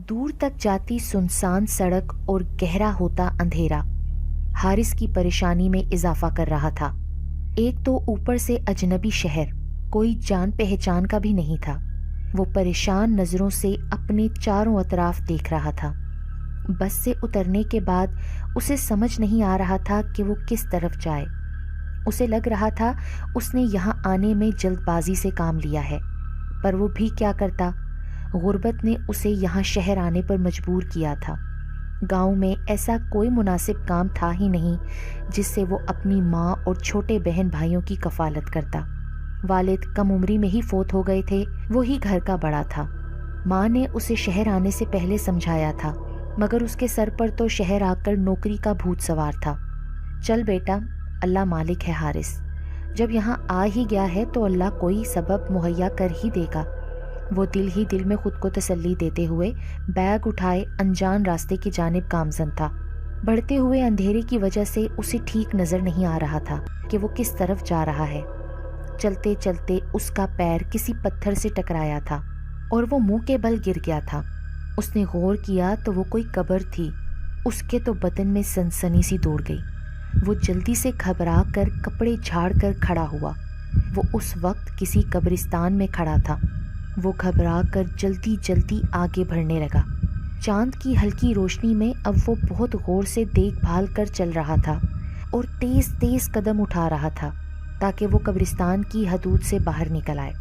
دور تک جاتی سنسان سڑک اور گہرا ہوتا اندھیرا حارث کی پریشانی میں اضافہ کر رہا تھا۔ ایک تو اوپر سے اجنبی شہر، کوئی جان پہچان کا بھی نہیں تھا۔ وہ پریشان نظروں سے اپنے چاروں اطراف دیکھ رہا تھا۔ بس سے اترنے کے بعد اسے سمجھ نہیں آ رہا تھا کہ وہ کس طرف جائے۔ اسے لگ رہا تھا اس نے یہاں آنے میں جلد بازی سے کام لیا ہے، پر وہ بھی کیا کرتا، غربت نے اسے یہاں شہر آنے پر مجبور کیا تھا۔ گاؤں میں ایسا کوئی مناسب کام تھا ہی نہیں جس سے وہ اپنی ماں اور چھوٹے بہن بھائیوں کی کفالت کرتا۔ والد کم عمری میں ہی فوت ہو گئے تھے، وہی گھر کا بڑا تھا۔ ماں نے اسے شہر آنے سے پہلے سمجھایا تھا، مگر اس کے سر پر تو شہر آ کر نوکری کا بھوت سوار تھا۔ چل بیٹا، اللہ مالک ہے حارث، جب یہاں آ ہی گیا ہے تو اللہ کوئی سبب مہیا کر ہی دے گا۔ وہ دل ہی دل میں خود کو تسلی دیتے ہوئے بیگ اٹھائے انجان راستے کی جانب گامزن تھا۔ بڑھتے ہوئے اندھیرے کی وجہ سے اسے ٹھیک نظر نہیں آ رہا تھا کہ وہ کس طرف جا رہا ہے۔ چلتے چلتے اس کا پیر کسی پتھر سے ٹکرایا تھا اور وہ منہ کے بل گر گیا تھا۔ اس نے غور کیا تو وہ کوئی قبر تھی۔ اس کے تو بدن میں سنسنی سی دوڑ گئی۔ وہ جلدی سے گھبرا کر کپڑے جھاڑ کر کھڑا ہوا۔ وہ اس وقت کسی قبرستان میں کھڑا تھا۔ وہ گھبرا کر جلدی جلدی آگے بڑھنے لگا۔ چاند کی ہلکی روشنی میں اب وہ بہت غور سے دیکھ بھال کر چل رہا تھا اور تیز تیز قدم اٹھا رہا تھا تاکہ وہ قبرستان کی حدود سے باہر نکل آئے۔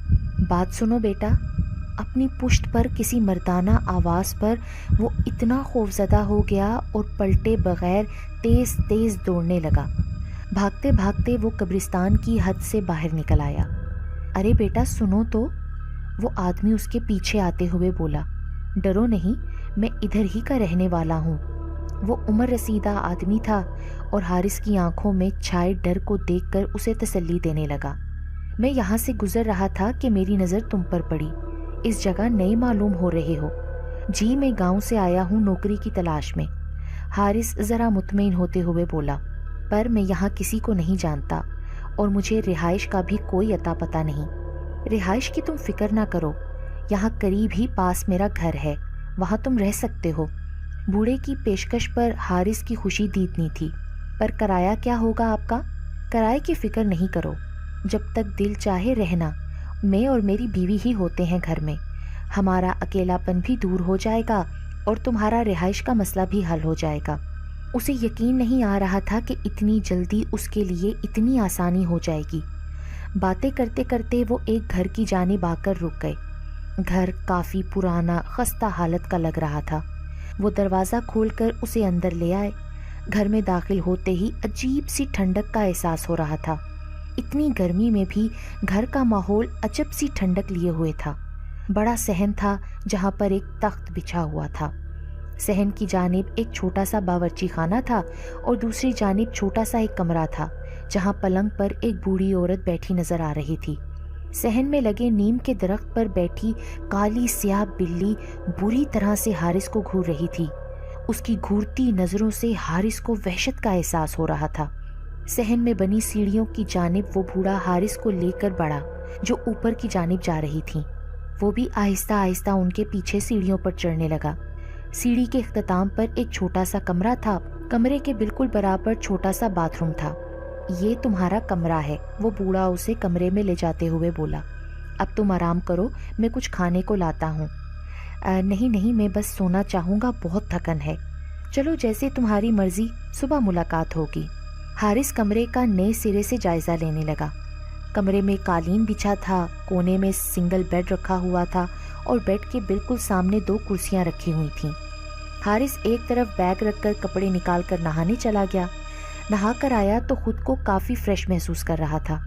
بات سنو بیٹا، اپنی پشت پر کسی مردانہ آواز پر وہ اتنا خوفزدہ ہو گیا اور پلٹے بغیر تیز تیز دوڑنے لگا۔ بھاگتے بھاگتے وہ قبرستان کی حد سے باہر نکل آیا۔ ارے بیٹا سنو تو، وہ آدمی اس کے پیچھے آتے ہوئے بولا۔ ڈرو نہیں، میں ادھر ہی کا رہنے والا ہوں۔ وہ عمر رسیدہ آدمی تھا اور حارث کی آنکھوں میں چھائے ڈر کو دیکھ کر اسے تسلی دینے لگا۔ میں یہاں سے گزر رہا تھا کہ میری نظر تم پر پڑی۔ اس جگہ نئی معلوم ہو رہے ہو؟ جی میں گاؤں سے آیا ہوں نوکری کی تلاش میں، حارث ذرا مطمئن ہوتے ہوئے بولا، پر میں یہاں کسی کو نہیں جانتا اور مجھے رہائش کا بھی کوئی اتا پتہ نہیں۔ رہائش کی تم فکر نہ کرو، یہاں قریب ہی پاس میرا گھر ہے، وہاں تم رہ سکتے ہو۔ بوڑھے کی پیشکش پر حارث کی خوشی دیدنی تھی۔ پر کرایہ کیا ہوگا آپ کا؟ کرائے کی فکر نہیں کرو، جب تک دل چاہے رہنا، میں اور میری بیوی ہی ہوتے ہیں گھر میں۔ ہمارا اکیلا پن بھی دور ہو جائے گا اور تمہارا رہائش کا مسئلہ بھی حل ہو جائے گا۔ اسے یقین نہیں آ رہا تھا کہ اتنی جلدی اس کے لیے اتنی آسانی ہو جائے گی۔ باتیں کرتے کرتے وہ ایک گھر کی جانب آ کر رک گئے۔ گھر کافی پرانا خستہ حالت کا لگ رہا تھا۔ وہ دروازہ کھول کر اسے اندر لے آئے۔ گھر میں داخل ہوتے ہی عجیب سی ٹھنڈک کا احساس ہو رہا تھا۔ اتنی گرمی میں بھی گھر کا ماحول عجب سی ٹھنڈک لیے ہوئے تھا۔ بڑا صحن تھا جہاں پر ایک تخت بچھا ہوا تھا۔ صحن کی جانب ایک چھوٹا سا باورچی خانہ تھا اور دوسری جانب چھوٹا سا ایک کمرہ تھا جہاں پلنگ پر ایک بوڑھی عورت بیٹھی نظر آ رہی تھی۔ صحن میں لگے نیم کے درخت پر بیٹھی کالی سیاہ بلی بری طرح سے حارث کو گھور رہی تھی۔ اس کی گھورتی نظروں سے حارث کو وحشت کا احساس ہو رہا تھا۔ صحن میں بنی سیڑھیوں کی جانب وہ بوڑھا حارث کو لے کر بڑھا جو اوپر کی جانب جا رہی تھیں۔ وہ بھی آہستہ آہستہ ان کے پیچھے سیڑھیوں پر چڑھنے لگا۔ سیڑھی کے اختتام پر ایک چھوٹا سا کمرہ تھا۔ کمرے کے بالکل برابر چھوٹا سا باتھ روم تھا۔ یہ تمہارا کمرہ ہے، وہ بوڑھا اسے کمرے میں لے جاتے ہوئے بولا۔ اب تم آرام کرو، میں کچھ کھانے کو لاتا ہوں۔ نہیں، میں بس سونا چاہوں گا، بہت تھکن ہے۔ چلو جیسے تمہاری مرضی، صبح ملاقات ہوگی۔ حارث کمرے کا نئے سرے سے جائزہ لینے لگا۔ کمرے میں قالین بچھا تھا، کونے میں سنگل بیڈ رکھا ہوا تھا اور بیڈ کے بالکل سامنے 2 کرسیاں رکھی ہوئی تھیں۔ حارث ایک طرف بیگ رکھ کر کپڑے نکال کر نہانے چلا گیا۔ نہا کر آیا تو خود کو کافی فریش محسوس کر رہا تھا۔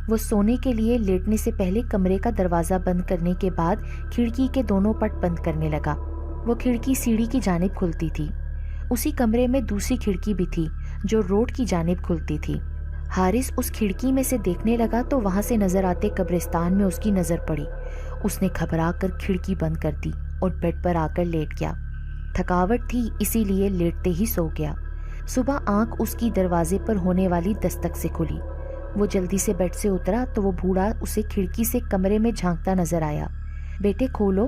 وہ سونے کے لیے لیٹنے سے پہلے کمرے کا دروازہ بند کرنے کے بعد کھڑکی کے دونوں پٹ بند کرنے لگا۔ وہ کھڑکی سیڑھی کی جانب کھلتی تھی۔ اسی کمرے میں دوسری کھڑکی بھی تھی جو روڈ کی جانب کھلتی تھی۔ حارث اس کھڑکی میں سے دیکھنے لگا تو وہاں سے نظر آتے قبرستان میں اس کی نظر پڑی۔ اس نے گھبرا کر کھڑکی بند کر دی اور بیڈ پر آ کر لیٹ گیا۔ تھکاوٹ تھی اسی لیے لیٹتے ہی سو گیا۔ صبح آنکھ اس کی دروازے پر ہونے والی دستک سے کھلی۔ وہ جلدی سے بیڈ سے اترا تو وہ بوڑھا اسے کھڑکی سے کمرے میں جھانکتا نظر آیا۔ بیٹے کھولو،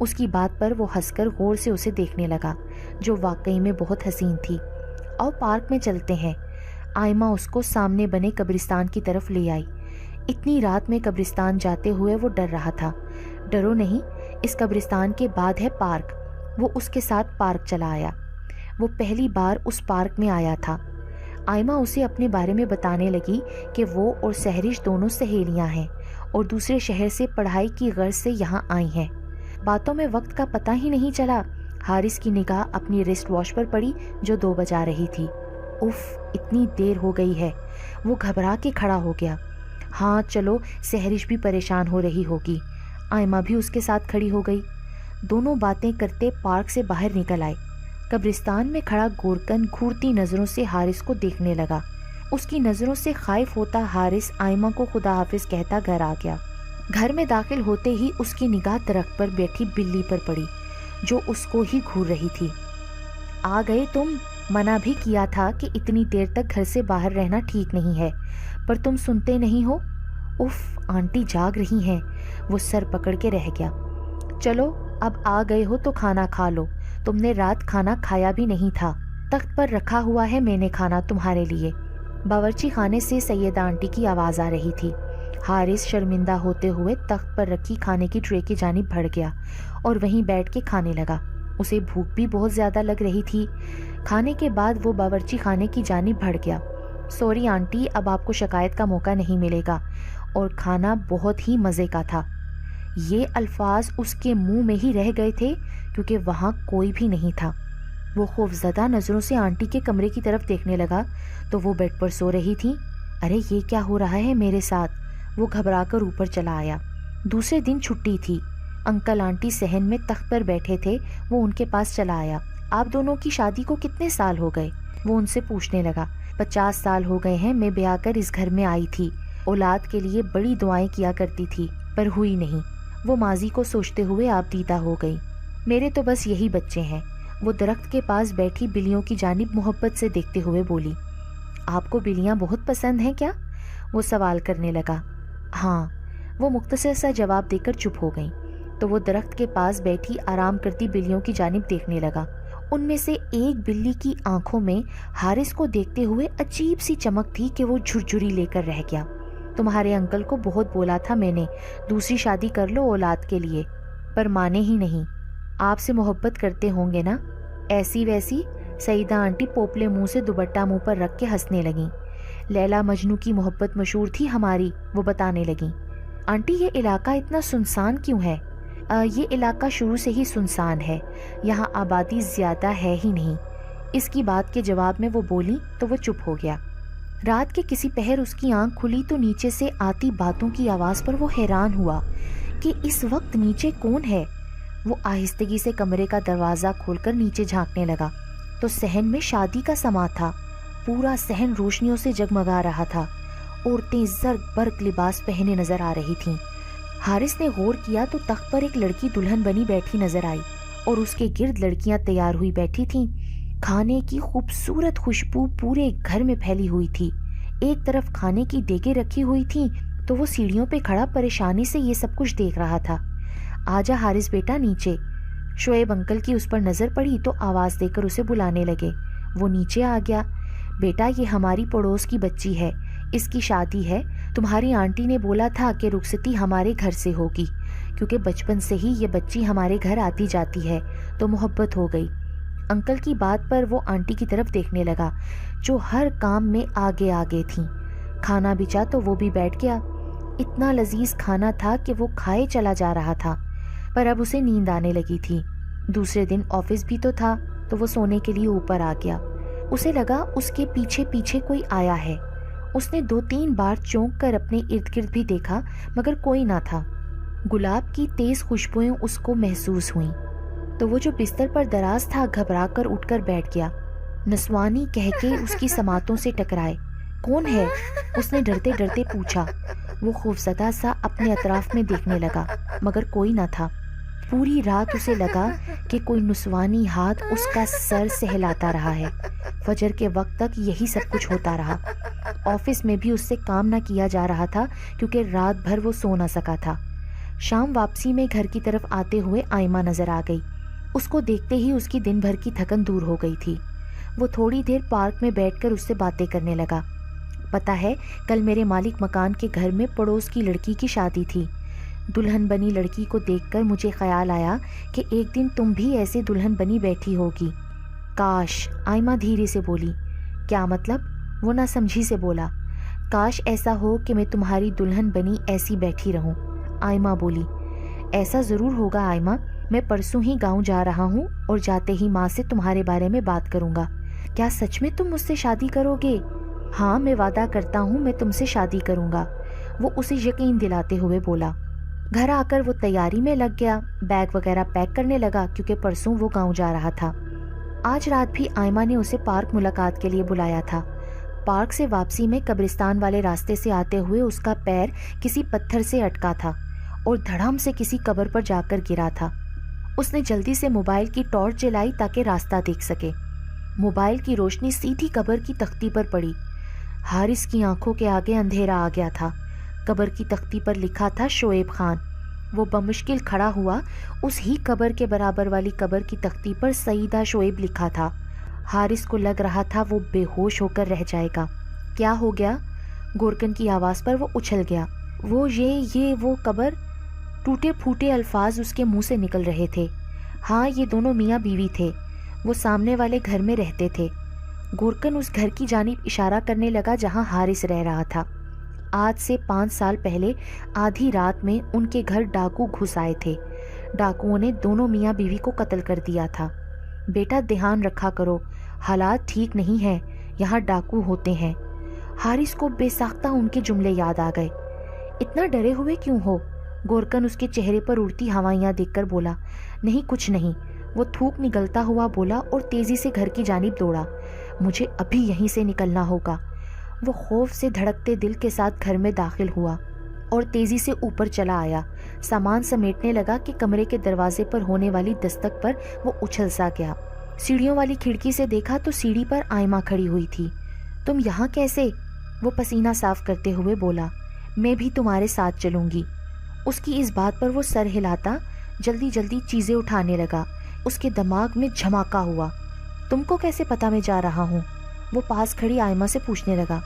اس کی بات پر وہ ہنس کر غور سے اسے دیکھنے لگا، جو واقعی میں بہت حسین تھی۔ اور پارک میں چلتے ہیں۔ آئمہ اس کو سامنے بنے قبرستان کی طرف لے آئی۔ اتنی رات میں قبرستان جاتے ہوئے وہ ڈر رہا تھا۔ ڈرو نہیں، اس قبرستان کے بعد ہے پارک۔ وہ اس کے ساتھ پارک چلا آیا۔ وہ پہلی بار اس پارک میں آیا تھا۔ آئمہ اسے اپنے بارے میں بتانے لگی کہ وہ اور سہرش دونوں سہیلیاں ہیں اور دوسرے شہر سے پڑھائی کی غرض سے یہاں آئی ہیں۔ باتوں میں وقت کا پتہ ہی نہیں چلا۔ حارث کی نگاہ اپنی ریسٹ واچ پر پڑی جو 2 بجا رہی تھی۔ اف، اتنی دیر ہو گئی ہے۔ وہ گھبرا کے کھڑا ہو گیا۔ ہاں چلو، سہرش بھی پریشان ہو رہی ہوگی۔ آئمہ بھی اس کے ساتھ کھڑی ہو گئی۔ دونوں باتیں کرتے پارک سے باہر نکل آئے۔ قبرستان میں کھڑا گورکن گھورتی نظروں سے حارث کو دیکھنے لگا۔ اس کی نظروں سے خائف ہوتا حارث آئمہ کو خدا حافظ کہتا گھر آ گیا۔ گھر میں داخل ہوتے ہی اس کی نگاہ درخت پر بیٹھی بلی پر پڑی جو اس کو ہی گھور رہی تھی۔ آ گئے تم؟ منع بھی کیا تھا کہ اتنی دیر تک گھر سے باہر رہنا ٹھیک نہیں ہے، پر تم سنتے نہیں ہو۔ اف، آنٹی جاگ رہی ہیں۔ وہ سر پکڑ کے رہ گیا۔ چلو اب آ گئے ہو تو کھانا کھا لو، تم نے رات کھانا کھایا بھی نہیں تھا۔ تخت پر رکھا ہوا ہے میں نے کھانا تمہارے لیے۔ باورچی خانے سے سیدہ آنٹی کی آواز آ رہی تھی۔ حارث شرمندہ ہوتے ہوئے تخت پر رکھی کھانے کی ٹرے کی جانب بڑھ گیا اور وہیں بیٹھ کے کھانے لگا۔ اسے بھوک بھی بہت زیادہ لگ رہی تھی۔ کھانے کے بعد وہ باورچی خانے کی جانب بڑھ گیا۔ سوری آنٹی، اب آپ کو شکایت کا موقع نہیں ملے گا، اور کھانا بہت ہی مزے کا تھا۔ یہ الفاظ اس کے منہ میں ہی رہ گئے تھے کیونکہ وہاں کوئی بھی نہیں تھا۔ وہ خوفزدہ نظروں سے آنٹی کے کمرے کی طرف دیکھنے لگا تو وہ بیڈ پر سو رہی تھی۔ ارے یہ کیا ہو رہا ہے میرے ساتھ؟ وہ گھبرا کر اوپر چلا آیا۔ دوسرے دن چھٹی تھی۔ انکل آنٹی صحن میں تخت پر بیٹھے تھے، وہ ان کے پاس چلا آیا۔ آپ دونوں کی شادی کو کتنے سال ہو گئے؟ وہ ان سے پوچھنے لگا۔ 50 سال ہو گئے ہیں۔ میں بیاہ کر اس گھر میں آئی تھی، اولاد کے لیے بڑی دعائیں کیا کرتی تھی پر ہوئی نہیں۔ وہ ماضی کو سوچتے ہوئے آپ دیدہ ہو گئی۔ میرے تو بس یہی بچے ہیں۔ وہ درخت کے پاس بیٹھی بلیوں کی جانب محبت سے دیکھتے ہوئے بولی۔ آپ کو بلیاں بہت پسند ہیں کیا؟ وہ سوال کرنے لگا۔ ہاں، وہ مختصر سا جواب دے کر چپ ہو گئیں تو وہ درخت کے پاس بیٹھی آرام کرتی بلیوں کی جانب دیکھنے لگا۔ ان میں سے ایک بلی کی آنکھوں میں حارث کو دیکھتے ہوئے عجیب سی چمک تھی کہ وہ جھرجھری لے کر رہ گیا۔ تمہارے انکل کو بہت بولا تھا میں نے، دوسری شادی کر لو اولاد کے لیے، پر مانے ہی نہیں۔ آپ سے محبت کرتے ہوں گے نا؟ ایسی ویسی؟ سیدہ آنٹی پوپلے منہ سے دوپٹہ منہ پر رکھ کے ہنسنے لگیں۔ لیلا مجنو کی محبت مشہور تھی ہماری، وہ بتانے لگیں۔ آنٹی یہ علاقہ اتنا سنسان کیوں ہے؟ یہ علاقہ شروع سے ہی سنسان ہے، یہاں آبادی زیادہ ہے ہی نہیں۔ اس کی بات کے جواب میں وہ بولی تو وہ چپ ہو گیا۔ رات کے کسی پہر اس کی آنکھ کھلی تو نیچے سے آتی باتوں کی آواز پر وہ حیران ہوا کہ اس وقت نیچے کون ہے۔ وہ آہستگی سے کمرے کا دروازہ کھول کر نیچے جھانکنے لگا تو صحن میں شادی کا سما تھا۔ پورا صحن روشنیوں سے جگمگا رہا تھا۔ عورتیں زرق برق لباس پہنے نظر آ رہی تھیں۔ حارث نے غور کیا تو تخت پر ایک لڑکی دلہن بنی بیٹھی نظر آئی اور اس کے گرد لڑکیاں تیار ہوئی بیٹھی تھیں۔ کھانے کی خوبصورت خوشبو پورے گھر میں پھیلی ہوئی تھی۔ ایک طرف کھانے کی دیگیں رکھی ہوئی تھیں تو وہ سیڑھیوں پہ کھڑا پریشانی سے یہ سب کچھ دیکھ رہا تھا۔ آجا حارث بیٹا نیچے۔ شعیب انکل کی اس پر نظر پڑی تو آواز دے کر اسے بلانے لگے۔ وہ نیچے آ گیا۔ بیٹا یہ ہماری پڑوس کی بچی ہے، اس کی شادی ہے۔ تمہاری آنٹی نے بولا تھا کہ رخصتی ہمارے گھر سے ہوگی، کیونکہ بچپن سے ہی یہ بچی ہمارے گھر آتی جاتی ہے تو محبت ہو گئی۔ انکل کی بات پر وہ آنٹی کی طرف دیکھنے لگا جو ہر کام میں آگے آگے تھیں۔ کھانا بچا تو وہ بھی بیٹھ گیا۔ اتنا لذیذ کھانا تھا کہ وہ کھائے چلا جا رہا تھا، پر اب اسے نیند آنے لگی تھی۔ دوسرے دن آفس بھی تو تھا تو وہ سونے کے لیے اوپر آ گیا۔ اسے لگا اس کے پیچھے پیچھے کوئی آیا ہے۔ اس نے 2-3 بار چونک کر اپنے ارد گرد بھی دیکھا مگر کوئی نہ تھا۔ گلاب کی تیز خوشبوئیں اس کو محسوس ہوئیں تو وہ جو بستر پر دراز تھا گھبرا کر اٹھ کر بیٹھ گیا۔ نسوانی کہہ کے اس کی سماعتوں سے ٹکرائے۔ کون ہے؟ اس نے ڈرتے ڈرتے پوچھا۔ وہ خوفزدہ سا اپنے اطراف میں دیکھنے لگا مگر کوئی نہ تھا۔ پوری رات اسے لگا کہ کوئی نسوانی ہاتھ اس کا سر سہلاتا رہا ہے۔ فجر کے وقت تک یہی سب کچھ ہوتا رہا۔ آفس میں بھی اس سے کام نہ کیا جا رہا تھا کیونکہ رات بھر وہ سو نہ سکا تھا۔ شام واپسی میں گھر کی طرف آتے ہوئے آئمہ نظر آ گئی۔ اس کو دیکھتے ہی اس کی دن بھر کی تھکن دور ہو گئی تھی۔ وہ تھوڑی دیر پارک میں بیٹھ کر اس سے باتیں کرنے لگا۔ پتہ ہے کل میرے مالک مکان کے گھر میں پڑوس کی لڑکی کی شادی تھی۔ دلہن بنی لڑکی کو دیکھ کر مجھے خیال آیا کہ ایک دن تم بھی ایسے دلہن بنی بیٹھی ہوگی۔ کاش، آئمہ دھیرے سے بولی۔ کیا مطلب؟ وہ نہ سمجھی سے بولا۔ کاش ایسا ہو کہ میں تمہاری دلہن بنی ایسی بیٹھی رہوں، آئمہ بولی۔ ایسا ضرور ہوگا آئمہ، میں پرسوں ہی گاؤں جا رہا ہوں اور جاتے ہی ماں سے تمہارے بارے میں بات کروں گا۔ کیا سچ میں تم مجھ سے شادی کرو گے؟ ہاں، میں وعدہ کرتا ہوں میں تم سے شادی کروں گا، وہ اسے یقین دلاتے ہوئے بولا۔ گھر آ کر وہ تیاری میں لگ گیا، بیگ وغیرہ پیک کرنے لگا کیونکہ پرسوں وہ گاؤں جا رہا تھا۔ آج رات بھی آئمہ نے اسے پارک ملاقات کے لیے بلایا تھا۔ پارک سے واپسی میں قبرستان والے راستے سے آتے ہوئے اس کا پیر کسی پتھر سے اٹکا تھا اور دھڑام سے کسی قبر پر جا کر گرا تھا۔ اس نے جلدی سے موبائل کی ٹارچ جلائی تاکہ راستہ دیکھ سکے۔ موبائل کی روشنی سیدھی قبر کی تختی پر پڑی۔ حارث کی آنکھوں کے آگے اندھیرا آ گیا تھا۔ قبر کی تختی پر لکھا تھا شعیب خان۔ وہ بمشکل کھڑا ہوا۔ اس ہی قبر کے برابر والی قبر کی تختی پر سیدہ شعیب لکھا تھا۔ حارث کو لگ رہا تھا وہ بے ہوش ہو کر رہ جائے گا۔ کیا ہو گیا؟ گورکن کی آواز پر وہ اچھل گیا۔ وہ قبر، ٹوٹے پھوٹے الفاظ اس کے منہ سے نکل رہے تھے۔ ہاں، یہ دونوں میاں بیوی تھے، وہ سامنے والے گھر میں رہتے تھے۔ گورکن اس گھر کی جانب اشارہ کرنے لگا جہاں حارث رہ رہا تھا۔ آج سے 5 سال پہلے آدھی رات میں ان کے گھر ڈاکو گھس آئے تھے۔ ڈاکوؤں نے دونوں میاں بیوی کو قتل کر دیا تھا۔ بیٹا دھیان رکھا کرو، حالات ٹھیک نہیں ہیں، یہاں ڈاکو ہوتے ہیں۔ حارث کو بے ساختہ ان کے جملے یاد آ گئے۔ اتنا ڈرے ہوئے کیوں ہو؟ گورکن اس کے چہرے پر اڑتی ہوائیاں دیکھ کر بولا۔ نہیں، کچھ نہیں، وہ تھوک نگلتا ہوا بولا اور تیزی سے گھر کی جانب دوڑا۔ مجھے ابھی یہیں سے نکلنا ہوگا۔ وہ خوف سے دھڑکتے دل کے ساتھ گھر میں داخل ہوا اور تیزی سے اوپر چلا آیا۔ سامان سمیٹنے لگا کہ کمرے کے دروازے پر ہونے والی دستک پر وہ اچھل سا گیا۔ سیڑھیوں والی کھڑکی سے دیکھا تو سیڑھی پر آئمہ کھڑی ہوئی تھی۔ تم یہاں کیسے؟ وہ پسینہ صاف کرتے ہوئے بولا۔ میں بھی تمہارے ساتھ چلوں گی۔ اس کی اس بات پر وہ سر ہلاتا جلدی جلدی چیزیں اٹھانے لگا۔ اس کے دماغ میں جھماکا ہوا۔ تم کو کیسے پتا میں جا رہا ہوں؟ وہ پاس کھڑی آئمہ سے پوچھنے لگا۔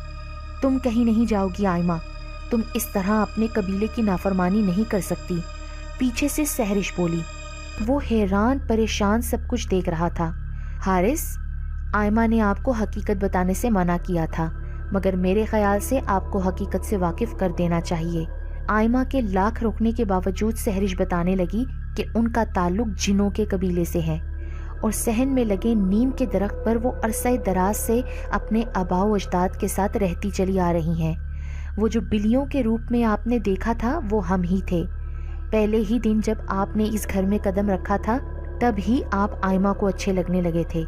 تم کہیں نہیں جاؤ گی آئمہ، تم اس طرح اپنے قبیلے کی نافرمانی نہیں کر سکتی، پیچھے سے سحرش بولی۔ وہ حیران پریشان سب کچھ دیکھ رہا تھا۔ حارث، آئمہ نے آپ کو حقیقت بتانے سے منع کیا تھا، مگر میرے خیال سے آپ کو حقیقت سے واقف کر دینا چاہیے۔ آئمہ کے لاکھ روکنے کے باوجود سحرش بتانے لگی کہ ان کا تعلق جنوں کے قبیلے سے ہے اور صحن میں لگے نیم کے درخت پر وہ عرصہ دراز سے اپنے آباء و اجداد کے ساتھ رہتی چلی آ رہی ہیں۔ وہ جو بلیوں کے روپ میں آپ نے دیکھا تھا وہ ہم ہی تھے۔ پہلے ہی دن جب آپ نے اس گھر میں قدم رکھا تھا تب ہی آپ آئمہ کو اچھے لگنے لگے تھے۔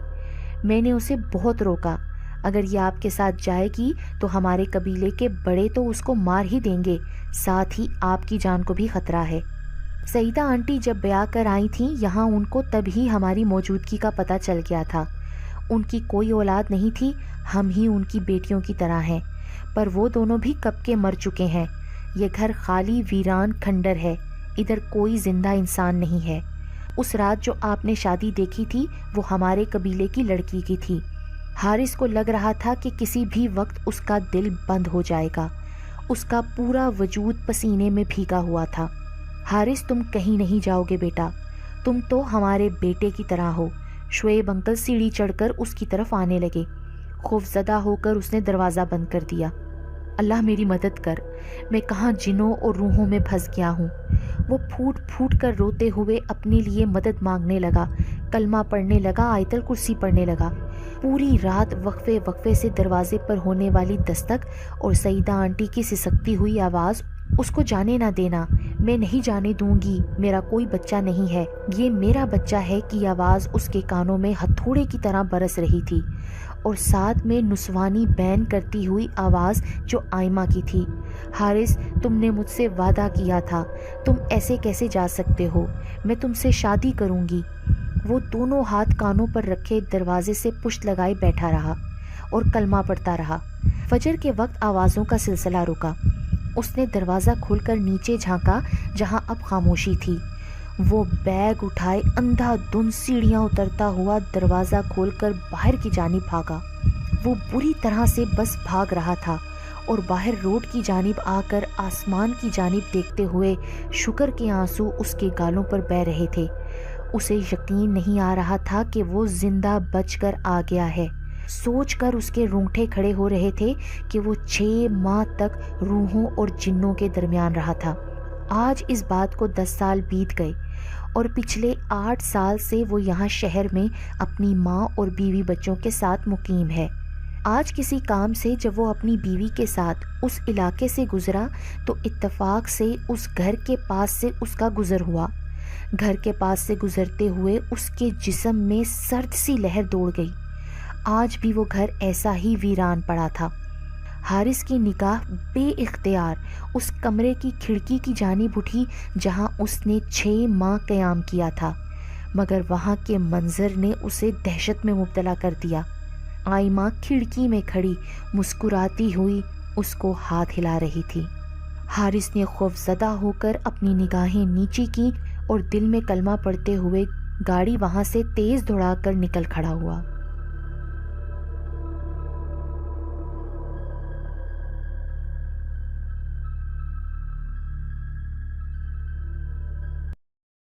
میں نے اسے بہت روکا، اگر یہ آپ کے ساتھ جائے گی تو ہمارے قبیلے کے بڑے تو اس کو مار ہی دیں گے، ساتھ ہی آپ کی جان کو بھی خطرہ ہے۔ سعیدہ آنٹی جب بیاہ کر آئی تھیں یہاں ان کو تب ہی ہماری موجودگی کا پتہ چل گیا تھا۔ ان کی کوئی اولاد نہیں تھی، ہم ہی ان کی بیٹیوں کی طرح ہیں، پر وہ دونوں بھی کب کے مر چکے ہیں۔ یہ گھر خالی ویران کھنڈر ہے، ادھر کوئی زندہ انسان نہیں ہے۔ اس رات جو آپ نے شادی دیکھی تھی وہ ہمارے قبیلے کی لڑکی کی تھی۔ حارث کو لگ رہا تھا کہ کسی بھی وقت اس کا دل بند ہو جائے گا۔ اس کا پورا وجود پسینے میں بھیگا ہوا تھا۔ حارث، تم کہیں نہیں جاؤ گے بیٹا، تم تو ہمارے بیٹے کی طرح ہو۔ شعیب انکل سیڑھی چڑھ کر اس کی طرف آنے لگے۔ خوف زدہ ہو کر اس نے دروازہ بند کر دیا۔ اللہ میری مدد کر، میں کہاں جنوں اور روحوں میں پھنس گیا ہوں۔ وہ پھوٹ پھوٹ کر روتے ہوئے اپنے لیے مدد مانگنے لگا، کلمہ پڑھنے لگا، آیت الکرسی پڑھنے لگا۔ پوری رات وقفے وقفے سے دروازے پر ہونے والی دستک اور سعیدہ آنٹی کی سسکتی ہوئی آواز اس کو جانے نہ دینا، میں نہیں جانے دوں گی، میرا کوئی بچہ نہیں ہے، یہ میرا بچہ ہے کی آواز اس کے کانوں میں ہتھوڑے کی طرح برس رہی تھی، اور ساتھ میں نسوانی بین کرتی ہوئی آواز جو آئمہ کی تھی۔ حارث، تم نے مجھ سے وعدہ کیا تھا، تم ایسے کیسے جا سکتے ہو؟ میں تم سے شادی کروں گی۔ وہ دونوں ہاتھ کانوں پر رکھے دروازے سے پشت لگائے بیٹھا رہا اور کلمہ پڑھتا رہا۔ فجر کے وقت آوازوں کا سلسلہ رکا۔ اس نے دروازہ کھول کر نیچے جھانکا جہاں اب خاموشی تھی۔ وہ بیگ اٹھائے اندھا دھند سیڑھیاں اترتا ہوا دروازہ کھول کر باہر کی جانب بھاگا۔ وہ بری طرح سے بس بھاگ رہا تھا اور باہر روڈ کی جانب آ کر آسمان کی جانب دیکھتے ہوئے شکر کے آنسو اس کے گالوں پر بہہ رہے تھے۔ اسے یقین نہیں آ رہا تھا کہ وہ زندہ بچ کر آ گیا ہے۔ سوچ کر اس کے رونگٹے کھڑے ہو رہے تھے کہ وہ 6 ماہ تک روحوں اور جنوں کے درمیان رہا تھا۔ آج اس بات کو 10 سال بیت گئے اور پچھلے 8 سال سے وہ یہاں شہر میں اپنی ماں اور بیوی بچوں کے ساتھ مقیم ہے۔ آج کسی کام سے جب وہ اپنی بیوی کے ساتھ اس علاقے سے گزرا تو اتفاق سے اس گھر کے پاس سے اس کا گزر ہوا۔ گھر کے پاس سے گزرتے ہوئے اس کے جسم میں سرد سی لہر دوڑ گئی۔ آج بھی وہ گھر ایسا ہی ویران پڑا تھا۔ حارث کی نگاہ بے اختیار اس کمرے کی کھڑکی کی جانب اٹھی جہاں اس نے 6 ماہ قیام کیا تھا، مگر وہاں کے منظر نے اسے دہشت میں مبتلا کر دیا۔ آئمہ کھڑکی میں کھڑی مسکراتی ہوئی اس کو ہاتھ ہلا رہی تھی۔ حارث نے خوف زدہ ہو کر اپنی نگاہیں نیچی کی اور دل میں کلمہ پڑھتے ہوئے گاڑی وہاں سے تیز دوڑا کر نکل کھڑا ہوا۔